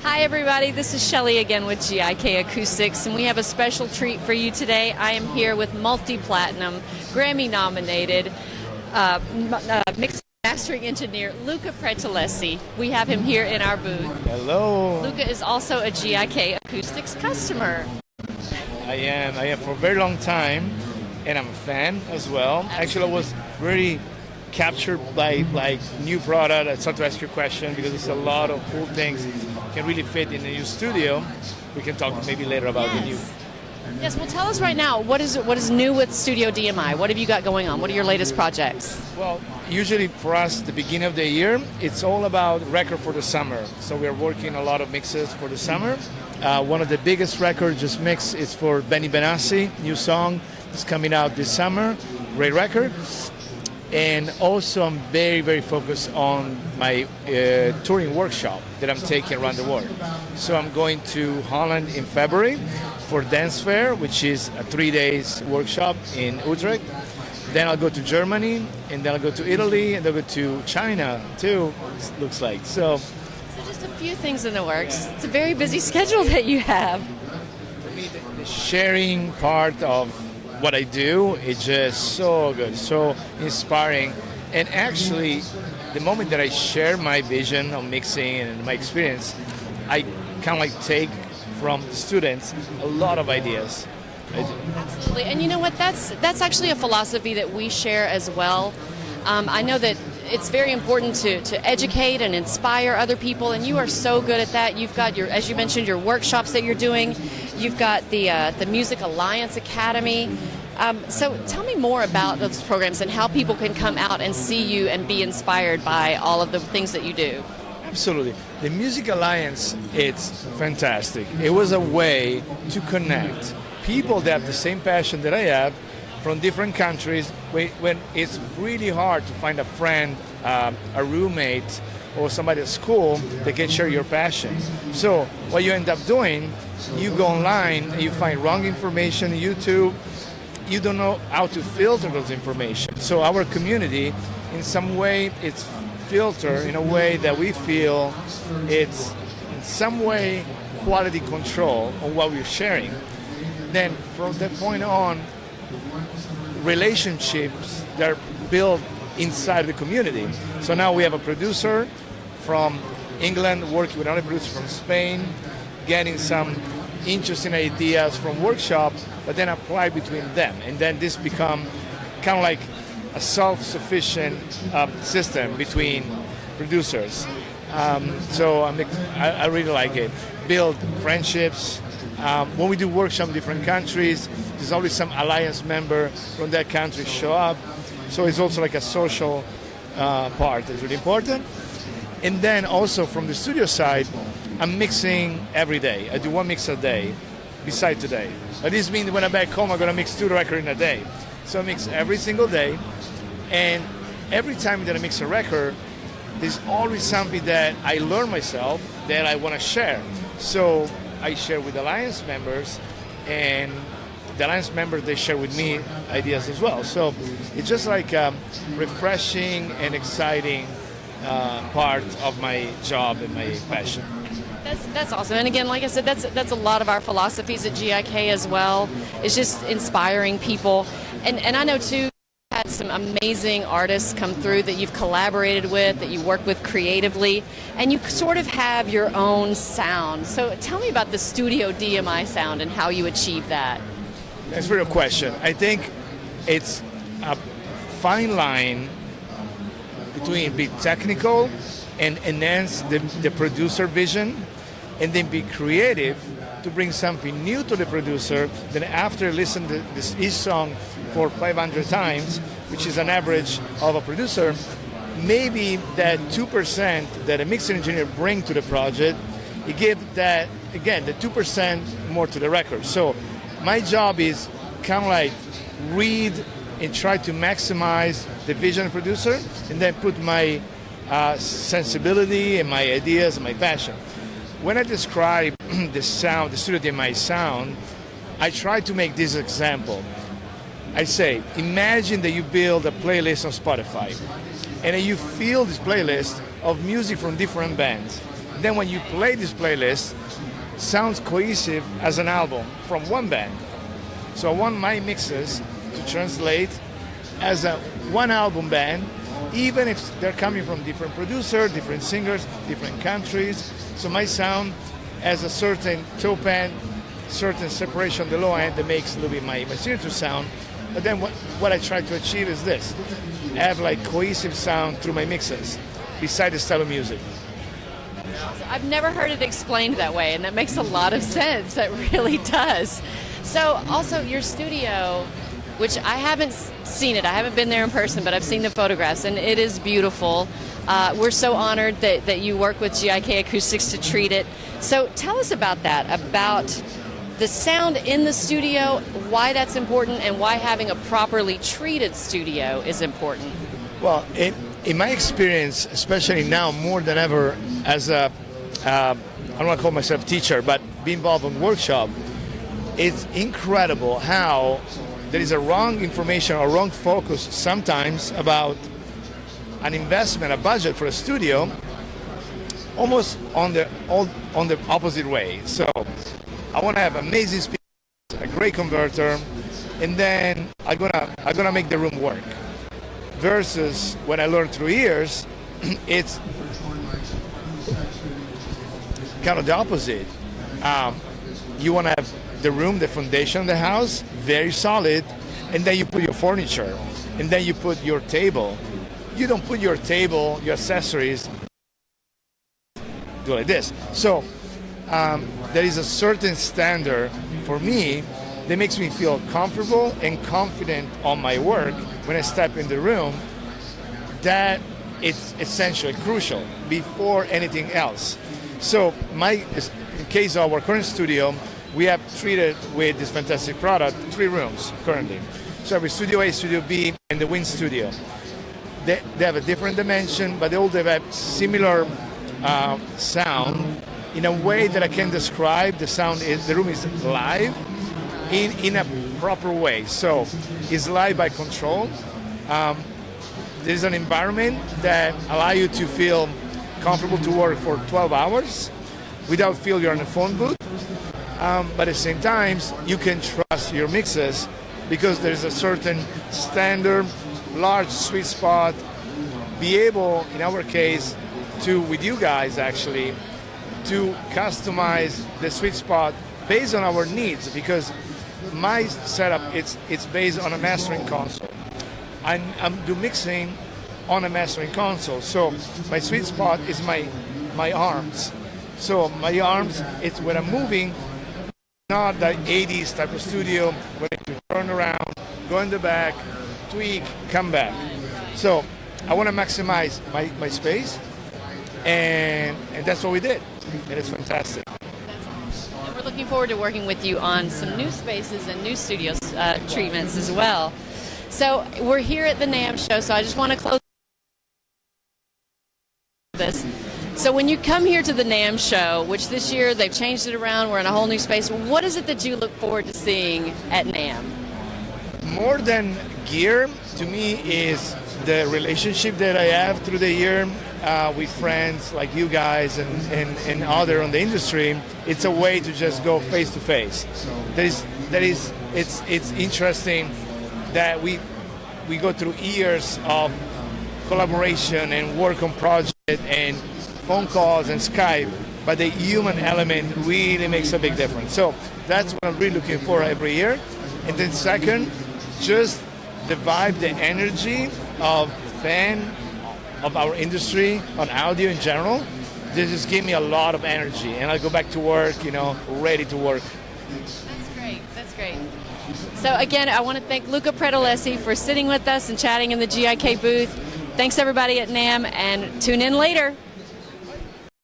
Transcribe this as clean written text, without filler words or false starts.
Hi everybody, this is Shelley again with GIK Acoustics, and we have a special treat for you today. I am here with multi-platinum, Grammy-nominated mixing mastering engineer Luca Pretolesi. We have him here in our booth. Hello. Luca is also a GIK Acoustics customer. I am for a very long time, and I'm a fan as well. Absolutely. Actually, I was really captured by new product. I started to ask you a question because there's a lot of cool things can really fit in the new studio. We can talk maybe later about the new. Yes, well tell us right now, what is new with Studio DMI? What have you got going on? What are your latest projects? Well, usually for us, the beginning of the year, it's all about record for the summer. So we're working a lot of mixes for the summer. One of the biggest records just mixed is for Benny Benassi, new song. It's coming out this summer, great record. And also I'm very, very focused on my touring workshop that I'm taking around the world. So I'm going to Holland in February for Dance Fair, which is a 3 days workshop in Utrecht. Then I'll go to Germany, and then I'll go to Italy, and then I'll go to China too, it looks like. So just a few things in the works. It's a very busy schedule that you have. For me, the sharing part of what I do is just so good, so inspiring. And actually, the moment that I share my vision of mixing and my experience, I kind of take from the students a lot of ideas. Absolutely, and you know what? That's actually a philosophy that we share as well. I know that it's very important to educate and inspire other people, and you are so good at that. You've got your, as you mentioned, your workshops that you're doing. You've got the Music Alliance Academy. So tell me more about those programs and how people can come out and see you and be inspired by all of the things that you do. Absolutely. The Music Alliance, it's fantastic. It was a way to connect people that have the same passion that I have from different countries when it's really hard to find a friend, a roommate, or somebody at school that can share your passion. So what you end up doing, you go online and you find wrong information on YouTube. You don't know how to filter those information. So our community, in some way, it's filtered in a way that we feel it's in some way quality control on what we're sharing. Then from that point on, relationships that are built inside the community. So now we have a producer from England working with another producer from Spain, getting some interesting ideas from workshop, but then apply between them. And then this become kind of like a self-sufficient system between producers. So I really like it. Build friendships. When we do workshops in different countries, there's always some alliance member from that country show up. So it's also like a social part that's really important. And then also from the studio side, I'm mixing every day. I do one mix a day, besides today. But this means when I'm back home, I'm going to mix 2 records in a day. So I mix every single day. And every time that I mix a record, there's always something that I learn myself that I want to share. So I share with Alliance members, and the Alliance members, they share with me ideas as well. So it's just like a refreshing and exciting part of my job and my passion. That's awesome. And again, like I said, that's a lot of our philosophies at GIK as well. It's just inspiring people. And I know, too, you've had some amazing artists come through that you've collaborated with, that you work with creatively, and you sort of have your own sound. So tell me about the Studio DMI sound and how you achieve that. That's a real question. I think it's a fine line between being technical and enhance the producer vision, and then be creative to bring something new to the producer. Then after listen to each song for 500 times, which is an average of a producer, maybe that 2% that a mixing engineer bring to the project, you give that, again, the 2% more to the record. So my job is kind of like read and try to maximize the vision of the producer, and then put my sensibility and my ideas and my passion. When I describe the sound, the Studio DMI sound, I try to make this example. I say, imagine that you build a playlist on Spotify, and you fill this playlist of music from different bands. Then when you play this playlist, sounds cohesive as an album from one band. So I want my mixes to translate as a one album band, even if they're coming from different producers, different singers, different countries. So my sound has a certain top end, certain separation on the low end that makes a little bit my signature sound. But then what I try to achieve is this: have like cohesive sound through my mixes, beside the style of music. I've never heard it explained that way, and that makes a lot of sense. That really does. So also your studio, which I haven't seen it. I haven't been there in person, but I've seen the photographs, and it is beautiful. We're so honored that you work with GIK Acoustics to treat it. So tell us about that, about the sound in the studio, why that's important, and why having a properly treated studio is important. Well, in my experience, especially now more than ever, as a, I don't want to call myself teacher, but be involved in workshop, it's incredible how there is a wrong information or wrong focus sometimes about an investment, a budget for a studio, almost on the opposite way. So I want to have amazing speakers, a great converter, and then I'm gonna make the room work. Versus when I learned through years, it's kind of the opposite. You want to have the room, the foundation of the house, very solid, and then you put your furniture, and then you put your table. You don't put your table, your accessories, do like this. So there is a certain standard for me that makes me feel comfortable and confident on my work when I step in the room. That it's essential, crucial, before anything else. So in case of our current studio, we have treated with this fantastic product 3 rooms currently. So we have Studio A, Studio B, and the Wind Studio. They have a different dimension, but they all have similar sound in a way that I can describe. The room is live in a proper way. So it's live by control. There's an environment that allows you to feel comfortable to work for 12 hours without feel you're in a phone booth. But at the same time, you can trust your mixes because there's a certain standard, large sweet spot. Be able, in our case, to, with you guys actually, to customize the sweet spot based on our needs, because my setup, it's based on a mastering console. I'm do mixing on a mastering console, so my sweet spot is my arms. So my arms, it's when I'm moving, not the 80s type of studio where you turn around, go in the back, tweak, come back. So I want to maximize my space, and that's what we did, and it's fantastic. And we're looking forward to working with you on some new spaces and new studio treatments as well. So we're here at the NAMM show, so I just want to close this. So when you come here to the NAMM show, which this year they've changed it around, we're in a whole new space, what is it that you look forward to seeing at NAMM? More than gear, to me, is the relationship that I have through the year with friends like you guys and other on the industry. It's a way to just go face to face. It's interesting that we go through years of collaboration and work on projects and phone calls and Skype, but the human element really makes a big difference. So that's what I'm really looking for every year. And then second, just the vibe, the energy of fan of our industry on audio in general. They just give me a lot of energy, and I go back to work, ready to work. That's great. That's great. So again, I want to thank Luca Pretolesi for sitting with us and chatting in the GIK booth. Thanks everybody at NAMM, and tune in later.